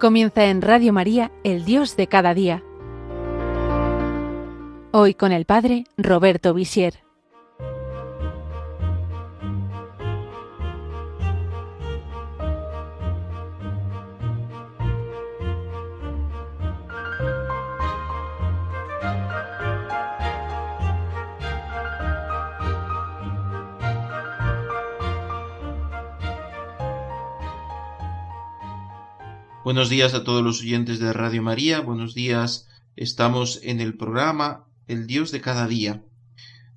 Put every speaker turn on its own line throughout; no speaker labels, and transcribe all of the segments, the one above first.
Comienza en Radio María, El Dios de cada día. Hoy con el Padre Roberto Visier.
Buenos días a todos los oyentes de Radio María, buenos días, estamos en el programa El Dios de cada día.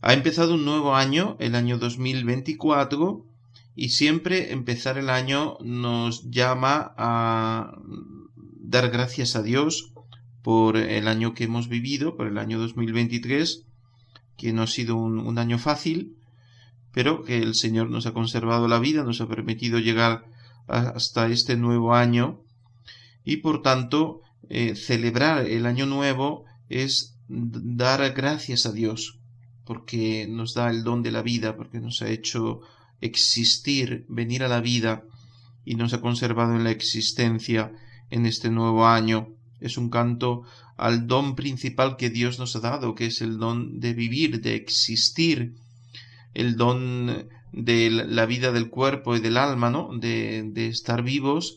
Ha empezado un nuevo año, el año 2024, y siempre empezar el año nos llama a dar gracias a Dios por el año que hemos vivido, por el año 2023, que no ha sido un año fácil, pero que el Señor nos ha conservado la vida, nos ha permitido llegar hasta este nuevo año. Y por tanto, celebrar el año nuevo es dar gracias a Dios, porque nos da el don de la vida, porque nos ha hecho existir, venir a la vida y nos ha conservado en la existencia en este nuevo año. Es un canto al don principal que Dios nos ha dado, que es el don de vivir, de existir, el don de la vida del cuerpo y del alma, ¿no? De estar vivos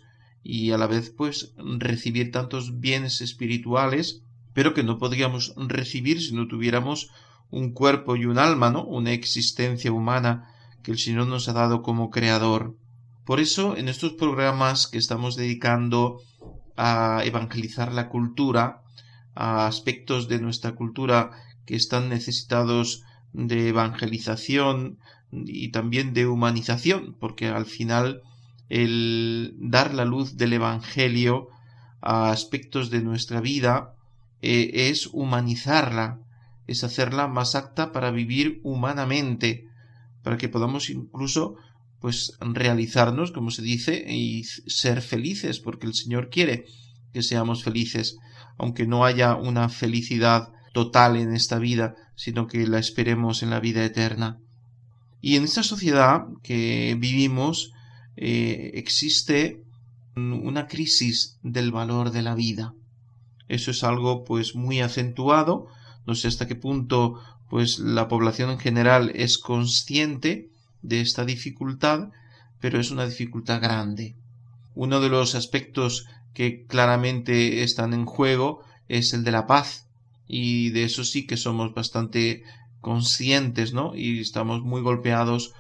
y a la vez pues recibir tantos bienes espirituales, pero que no podríamos recibir si no tuviéramos un cuerpo y un alma, ¿no? Una existencia humana que el Señor nos ha dado como creador. Por eso, en estos programas que estamos dedicando a evangelizar la cultura, a aspectos de nuestra cultura que están necesitados de evangelización y también de humanización, porque al final el dar la luz del Evangelio a aspectos de nuestra vida es humanizarla, es hacerla más apta para vivir humanamente, para que podamos incluso pues realizarnos, como se dice, y ser felices, porque el Señor quiere que seamos felices, aunque no haya una felicidad total en esta vida, sino que la esperemos en la vida eterna. Y en esta sociedad que vivimos, existe una crisis del valor de la vida. Eso es algo pues muy acentuado. No sé hasta qué punto pues la población en general es consciente de esta dificultad, pero es una dificultad grande. Uno de los aspectos que claramente están en juego es el de la paz, y de eso sí que somos bastante conscientes, ¿no? Y estamos muy golpeados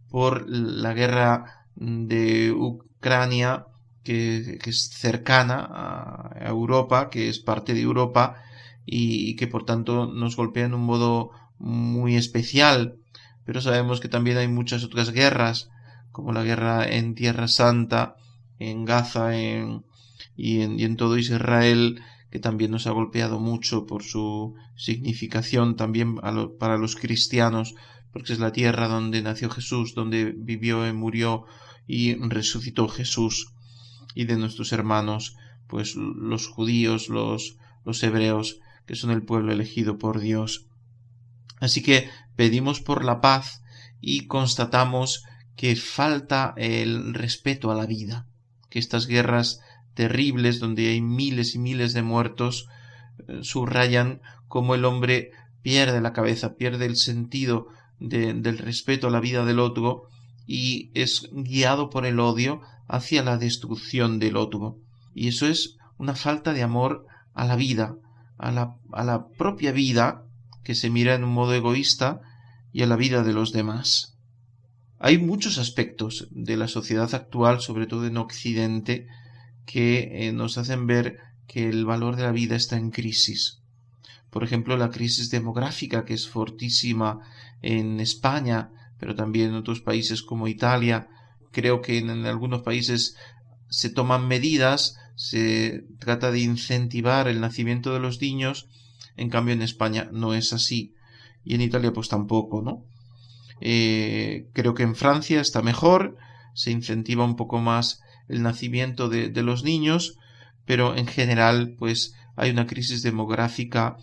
por la guerra de Ucrania, que es cercana a Europa, que es parte de Europa y que por tanto nos golpea en un modo muy especial. Pero sabemos que también hay muchas otras guerras, como la guerra en Tierra Santa, en Gaza y en todo Israel, que también nos ha golpeado mucho por su significación también para los cristianos, porque es la tierra donde nació Jesús, donde vivió y murió y resucitó Jesús. Y de nuestros hermanos, pues los judíos, los hebreos, que son el pueblo elegido por Dios. Así que pedimos por la paz y constatamos que falta el respeto a la vida, que estas guerras terribles donde hay miles y miles de muertos subrayan cómo el hombre pierde la cabeza, pierde el sentido del respeto a la vida del otro y es guiado por el odio hacia la destrucción del otro. Y eso es una falta de amor a la vida, a la propia vida, que se mira en un modo egoísta, y a la vida de los demás. Hay muchos aspectos de la sociedad actual, sobre todo en Occidente, que nos hacen ver que el valor de la vida está en crisis. Por ejemplo, la crisis demográfica, que es fortísima en España, pero también en otros países como Italia. Creo que en algunos países se toman medidas, se trata de incentivar el nacimiento de los niños, en cambio en España no es así, y en Italia pues tampoco, ¿no? Creo que en Francia está mejor, se incentiva un poco más el nacimiento de los niños, pero en general pues hay una crisis demográfica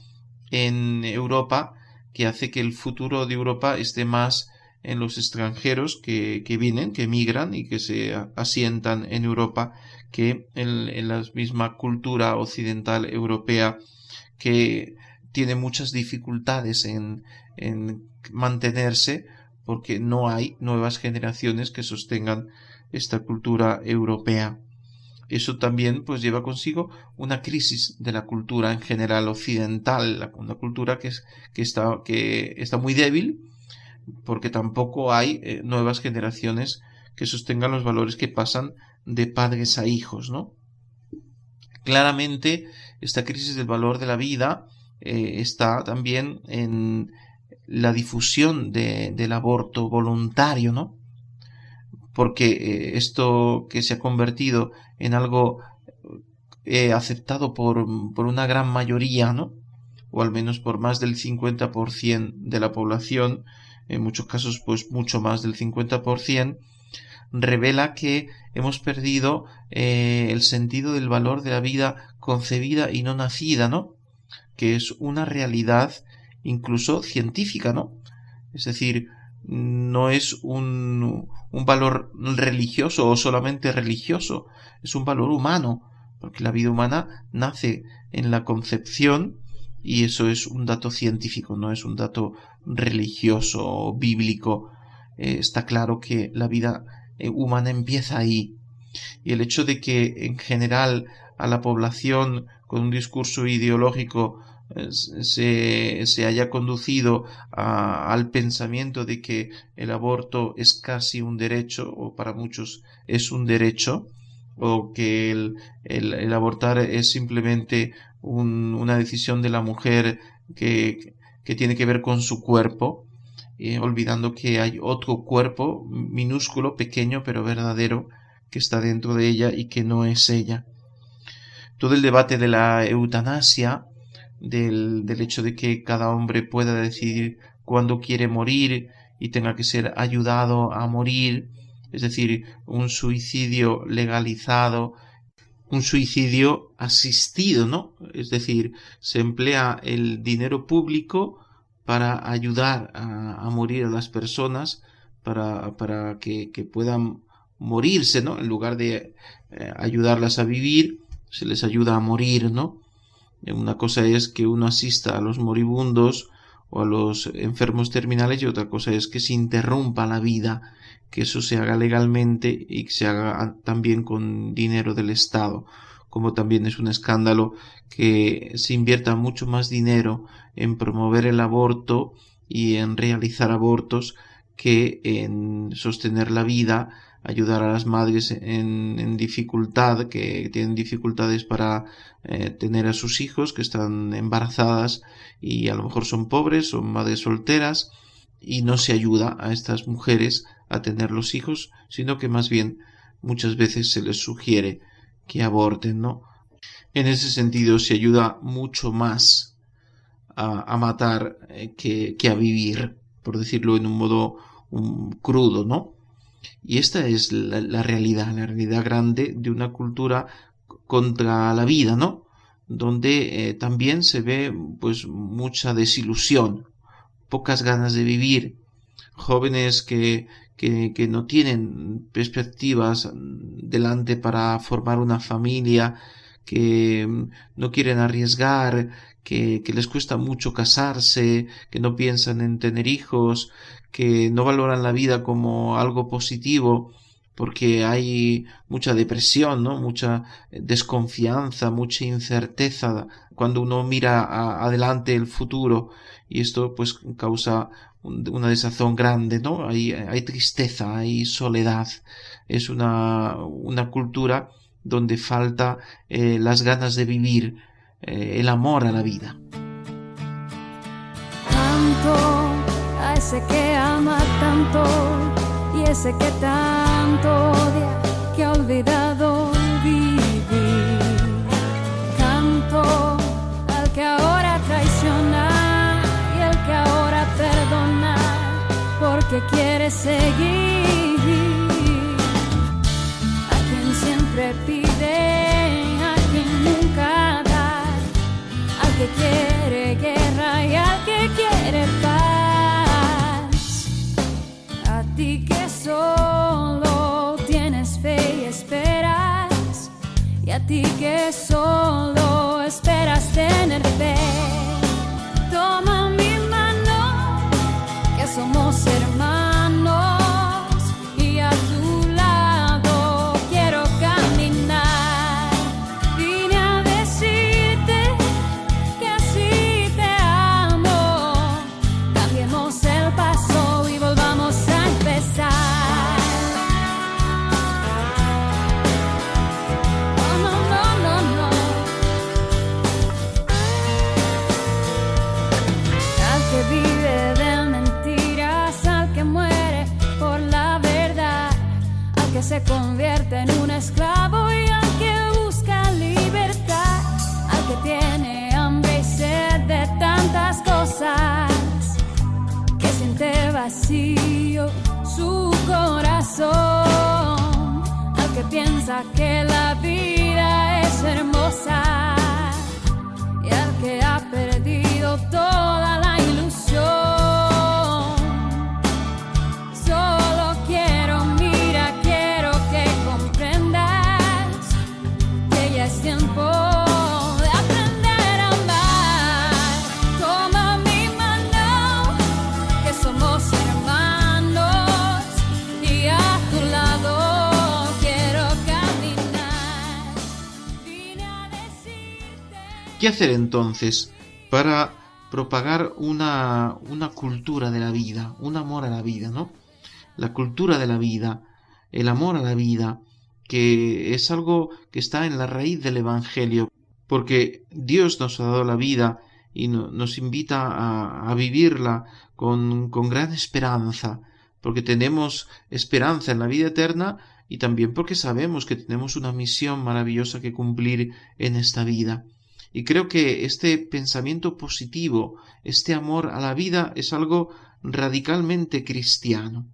en Europa que hace que el futuro de Europa esté más en los extranjeros que vienen, que emigran y que se asientan en Europa, que en la misma cultura occidental europea, que tiene muchas dificultades en mantenerse porque no hay nuevas generaciones que sostengan esta cultura europea. Eso también pues lleva consigo una crisis de la cultura en general occidental, una cultura que está muy débil, porque tampoco hay nuevas generaciones que sostengan los valores que pasan de padres a hijos, ¿no? Claramente, esta crisis del valor de la vida está también en la difusión del aborto voluntario, ¿no? Porque esto que se ha convertido en algo aceptado por una gran mayoría, ¿no? O al menos por más del 50% de la población, en muchos casos pues mucho más del 50%, revela que hemos perdido el sentido del valor de la vida concebida y no nacida, ¿no? Que es una realidad incluso científica, ¿no? Es decir, no es un valor religioso o solamente religioso, es un valor humano, porque la vida humana nace en la concepción y eso es un dato científico, no es un dato religioso o bíblico. Está claro que la vida humana empieza ahí, y el hecho de que en general a la población con un discurso ideológico se haya conducido al pensamiento de que el aborto es casi un derecho, o para muchos es un derecho, o que el abortar es simplemente una decisión de la mujer que tiene que ver con su cuerpo, olvidando que hay otro cuerpo minúsculo, pequeño, pero verdadero, que está dentro de ella y que no es ella. Todo el debate de la eutanasia, del hecho de que cada hombre pueda decidir cuándo quiere morir y tenga que ser ayudado a morir, es decir, un suicidio legalizado, un suicidio asistido, ¿no? Es decir, se emplea el dinero público para ayudar a morir a las personas, para que puedan morirse, ¿no? En lugar de ayudarlas a vivir, se les ayuda a morir, ¿no? Una cosa es que uno asista a los moribundos o a los enfermos terminales y otra cosa es que se interrumpa la vida, que eso se haga legalmente y que se haga también con dinero del Estado. Como también es un escándalo que se invierta mucho más dinero en promover el aborto y en realizar abortos que en sostener la vida, ayudar a las madres en dificultad, que tienen dificultades para tener a sus hijos, que están embarazadas y a lo mejor son pobres, son madres solteras, y no se ayuda a estas mujeres a tener los hijos, sino que más bien muchas veces se les sugiere que aborten, ¿no? En ese sentido se ayuda mucho más a matar que a vivir, por decirlo en un modo crudo, ¿no? Y esta es la realidad grande de una cultura contra la vida, ¿no? Donde también se ve pues mucha desilusión, pocas ganas de vivir, jóvenes que no tienen perspectivas delante para formar una familia, que no quieren arriesgar, que les cuesta mucho casarse, que no piensan en tener hijos, que no valoran la vida como algo positivo, porque hay mucha depresión, ¿no? Mucha desconfianza, mucha incerteza cuando uno mira adelante el futuro, y esto pues causa una desazón grande, ¿no? Hay tristeza, hay soledad. Es una cultura donde falta las ganas de vivir, el amor a la vida.
Tanto a ese que ama tanto y ese que tanto odia, que ha olvidado vivir. Canto al que ahora traiciona y el que ahora perdona porque quiere seguir. A quien siempre pide, a quien nunca da, al que quiere guerra y al que quiere paz. vacío su corazón, al que piensa que la vida es hermosa y al que ha perdido toda la ilusión. Solo quiero, mira, quiero que comprendas que ya es tiempo de aprender a amar. Toma mi mano, que somos hermanos, y a tu lado quiero caminar. Vine a decirte.
¿Qué hacer entonces para propagar una cultura de la vida, un amor a la vida, ¿no? La cultura de la vida, el amor a la vida, que es algo que está en la raíz del Evangelio, porque Dios nos ha dado la vida y nos invita a vivirla con gran esperanza, porque tenemos esperanza en la vida eterna y también porque sabemos que tenemos una misión maravillosa que cumplir en esta vida. Y creo que este pensamiento positivo, este amor a la vida, es algo radicalmente cristiano,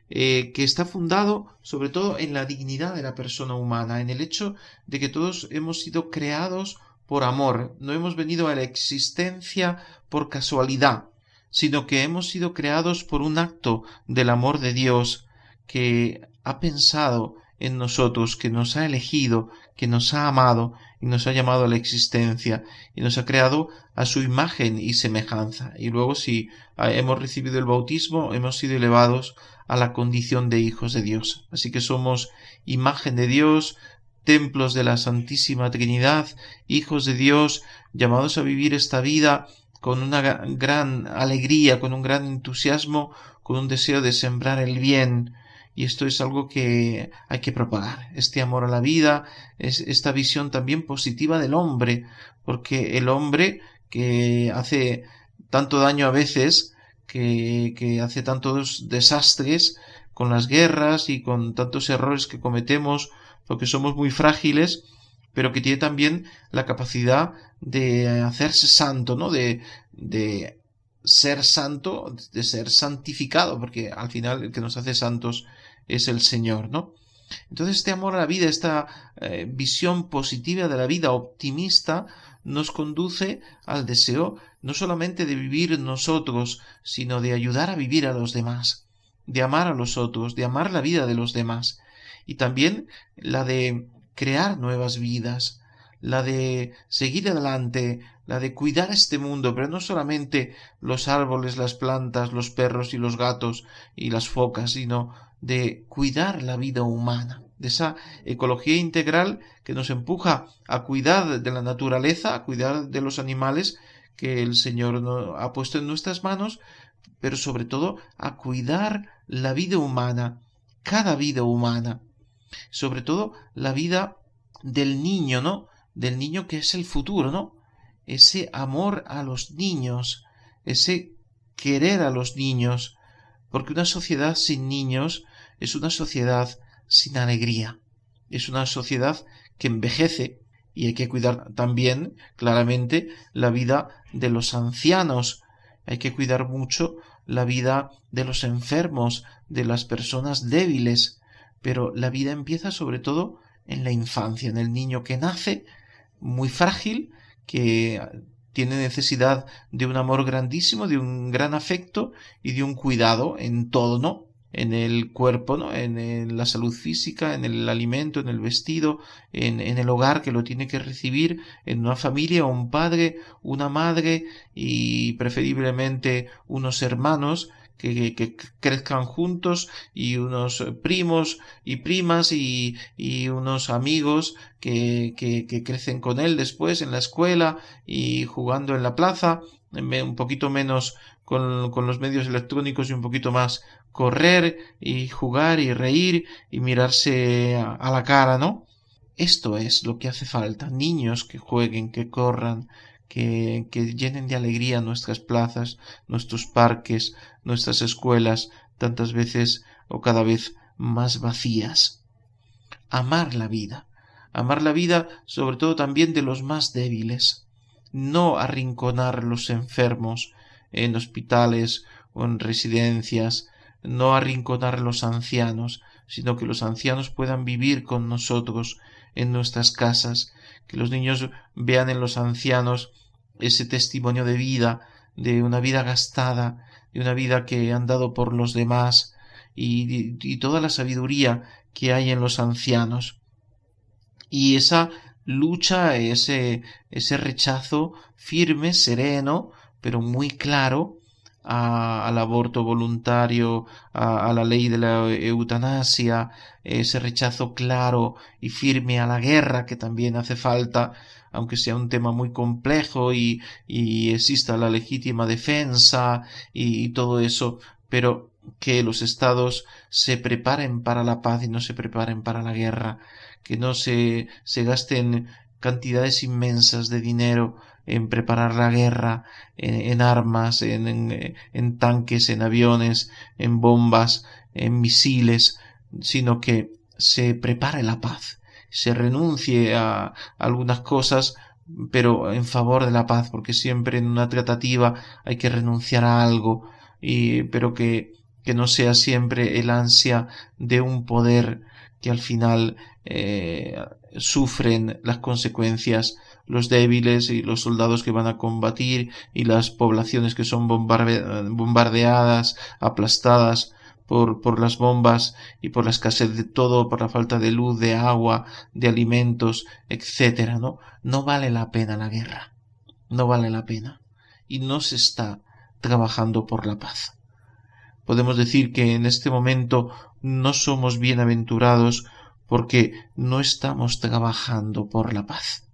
que está fundado sobre todo en la dignidad de la persona humana, en el hecho de que todos hemos sido creados por amor, no hemos venido a la existencia por casualidad, sino que hemos sido creados por un acto del amor de Dios que ha pensado en nosotros, que nos ha elegido, que nos ha amado y nos ha llamado a la existencia y nos ha creado a su imagen y semejanza. Y luego, si hemos recibido el bautismo, hemos sido elevados a la condición de hijos de Dios. Así que somos imagen de Dios, templos de la Santísima Trinidad, hijos de Dios, llamados a vivir esta vida con una gran alegría, con un gran entusiasmo, con un deseo de sembrar el bien. Y esto es algo que hay que propagar, este amor a la vida, esta visión también positiva del hombre, porque el hombre que hace tanto daño a veces, que hace tantos desastres con las guerras y con tantos errores que cometemos, porque somos muy frágiles, pero que tiene también la capacidad de hacerse santo, ¿no? De ser santo, de ser santificado, porque al final el que nos hace santos es el Señor, ¿no? Entonces este amor a la vida, esta visión positiva de la vida, optimista, nos conduce al deseo no solamente de vivir nosotros, sino de ayudar a vivir a los demás, de amar a los otros, de amar la vida de los demás, y también la de crear nuevas vidas, la de seguir adelante, la de cuidar este mundo, pero no solamente los árboles, las plantas, los perros y los gatos y las focas, sino de cuidar la vida humana, de esa ecología integral que nos empuja a cuidar de la naturaleza, a cuidar de los animales que el Señor ha puesto en nuestras manos, pero sobre todo a cuidar la vida humana, cada vida humana, sobre todo la vida del niño, ¿no? Del niño que es el futuro, ¿no? Ese amor a los niños, ese querer a los niños, porque una sociedad sin niños es una sociedad sin alegría, es una sociedad que envejece, y hay que cuidar también, claramente, la vida de los ancianos, hay que cuidar mucho la vida de los enfermos, de las personas débiles, pero la vida empieza sobre todo en la infancia, en el niño que nace muy frágil, que tiene necesidad de un amor grandísimo, de un gran afecto y de un cuidado en todo, ¿no? En el cuerpo, ¿no? En la salud física, en el alimento, en el vestido, en el hogar que lo tiene que recibir, en una familia, un padre, una madre y preferiblemente unos hermanos que crezcan juntos, y unos primos y primas y unos amigos que crecen con él después en la escuela y jugando en la plaza, un poquito menos con los medios electrónicos y un poquito más correr y jugar y reír y mirarse a la cara, ¿no? Esto es lo que hace falta, niños que jueguen, que corran, que llenen de alegría nuestras plazas, nuestros parques, nuestras escuelas, tantas veces o cada vez más vacías. Amar la vida sobre todo también de los más débiles, no arrinconar los enfermos en hospitales o en residencias, no arrinconar a los ancianos, sino que los ancianos puedan vivir con nosotros en nuestras casas, que los niños vean en los ancianos ese testimonio de vida, de una vida gastada, de una vida que han dado por los demás, y toda la sabiduría que hay en los ancianos. Y esa lucha, ese rechazo firme, sereno, pero muy claro, al aborto voluntario, a la ley de la eutanasia, ese rechazo claro y firme a la guerra, que también hace falta, aunque sea un tema muy complejo y exista la legítima defensa y todo eso, pero que los estados se preparen para la paz y no se preparen para la guerra, que no se gasten cantidades inmensas de dinero en preparar la guerra, en armas, en tanques, en aviones, en bombas, en misiles, sino que se prepare la paz, se renuncie a algunas cosas, pero en favor de la paz, porque siempre en una tratativa hay que renunciar a algo, pero que no sea siempre el ansia de un poder que al final sufren las consecuencias los débiles y los soldados que van a combatir y las poblaciones que son bombardeadas, aplastadas por las bombas y por la escasez de todo, por la falta de luz, de agua, de alimentos, etcétera, ¿no? No vale la pena la guerra, no vale la pena, y no se está trabajando por la paz. Podemos decir que en este momento no somos bienaventurados porque no estamos trabajando por la paz.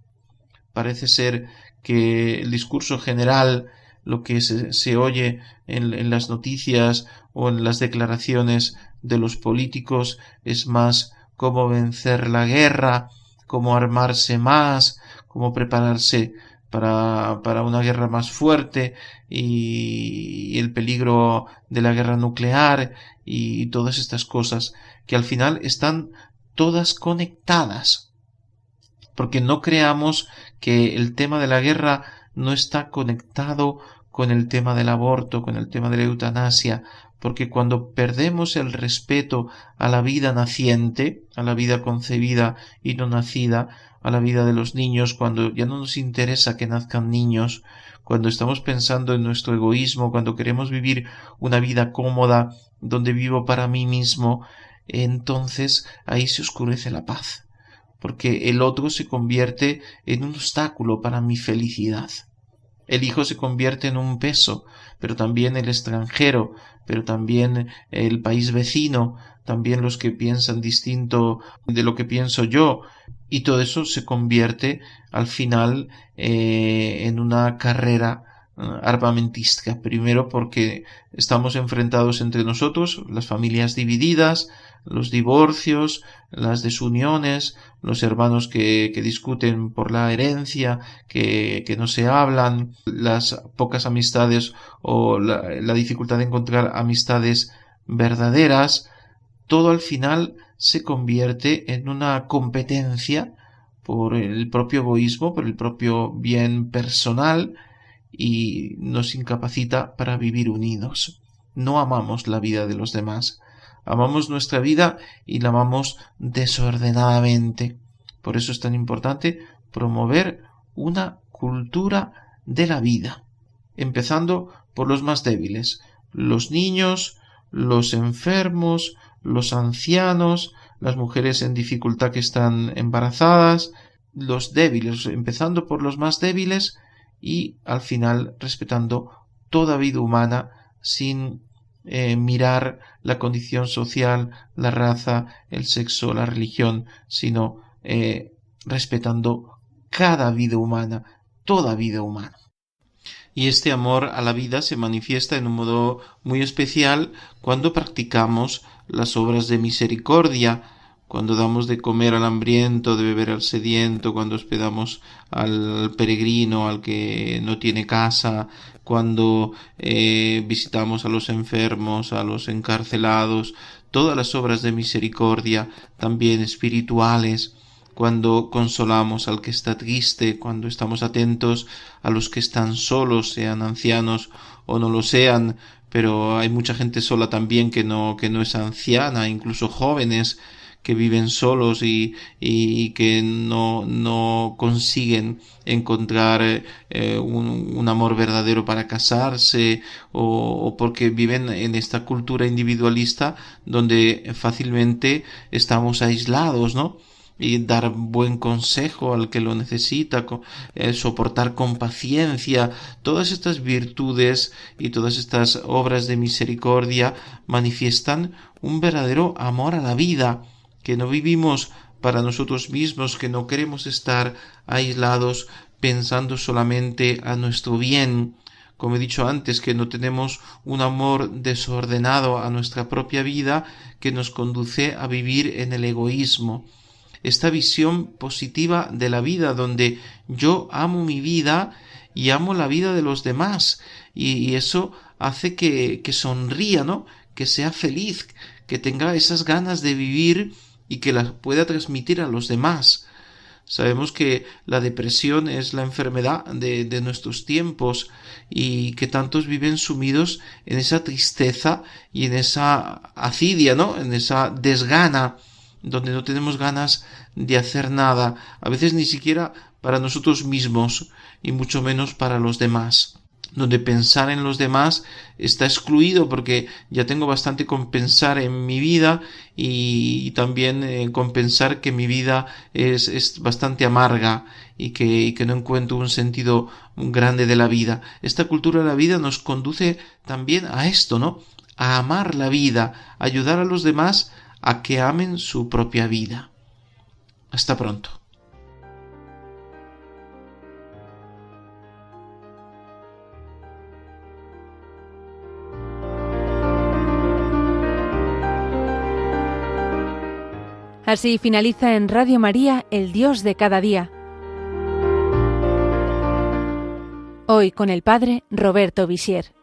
Parece ser que el discurso general, lo que se oye en las noticias o en las declaraciones de los políticos, es más cómo vencer la guerra, cómo armarse más, cómo prepararse para una guerra más fuerte y el peligro de la guerra nuclear y todas estas cosas que al final están todas conectadas, porque no creamos que el tema de la guerra no está conectado con el tema del aborto, con el tema de la eutanasia, porque cuando perdemos el respeto a la vida naciente, a la vida concebida y no nacida, a la vida de los niños, cuando ya no nos interesa que nazcan niños, cuando estamos pensando en nuestro egoísmo, cuando queremos vivir una vida cómoda, donde vivo para mí mismo, entonces ahí se oscurece la paz, porque el otro se convierte en un obstáculo para mi felicidad. El hijo se convierte en un peso, pero también el extranjero, pero también el país vecino, también los que piensan distinto de lo que pienso yo, y todo eso se convierte al final en una carrera armamentística. Primero porque estamos enfrentados entre nosotros, las familias divididas, los divorcios, las desuniones, los hermanos que discuten por la herencia, que no se hablan, las pocas amistades o la dificultad de encontrar amistades verdaderas. Todo al final se convierte en una competencia por el propio egoísmo, por el propio bien personal, y nos incapacita para vivir unidos. No amamos la vida de los demás. Amamos nuestra vida y la amamos desordenadamente. Por eso es tan importante promover una cultura de la vida, empezando por los más débiles, los niños, los enfermos, los ancianos, las mujeres en dificultad que están embarazadas, los débiles, empezando por los más débiles y al final respetando toda vida humana sin mirar la condición social, la raza, el sexo, la religión, sino respetando cada vida humana, toda vida humana. Y este amor a la vida se manifiesta en un modo muy especial cuando practicamos las obras de misericordia, cuando damos de comer al hambriento, de beber al sediento, cuando hospedamos al peregrino, al que no tiene casa, cuando visitamos a los enfermos, a los encarcelados, todas las obras de misericordia, también espirituales, cuando consolamos al que está triste, cuando estamos atentos a los que están solos, sean ancianos o no lo sean, pero hay mucha gente sola también que no es anciana, incluso jóvenes que viven solos y que no consiguen encontrar un amor verdadero para casarse, o porque viven en esta cultura individualista donde fácilmente estamos aislados, ¿no? Y dar buen consejo al que lo necesita, soportar con paciencia, todas estas virtudes y todas estas obras de misericordia manifiestan un verdadero amor a la vida, que no vivimos para nosotros mismos, que no queremos estar aislados pensando solamente a nuestro bien. Como he dicho antes, que no tenemos un amor desordenado a nuestra propia vida que nos conduce a vivir en el egoísmo. Esta visión positiva de la vida, donde yo amo mi vida y amo la vida de los demás, y eso hace que sonría, ¿no? Que sea feliz, que tenga esas ganas de vivir y que las pueda transmitir a los demás. Sabemos que la depresión es la enfermedad de nuestros tiempos, y que tantos viven sumidos en esa tristeza y en esa acidia, ¿no? En esa desgana, donde no tenemos ganas de hacer nada, a veces ni siquiera para nosotros mismos, y mucho menos para los demás, donde pensar en los demás está excluido, porque ya tengo bastante con pensar en mi vida, y también con pensar que mi vida es bastante amarga y que no encuentro un sentido grande de la vida. Esta cultura de la vida nos conduce también a esto, ¿no? A amar la vida, a ayudar a los demás a que amen su propia vida. Hasta pronto.
Así finaliza en Radio María, El Dios de cada día. Hoy con el Padre Roberto Visier.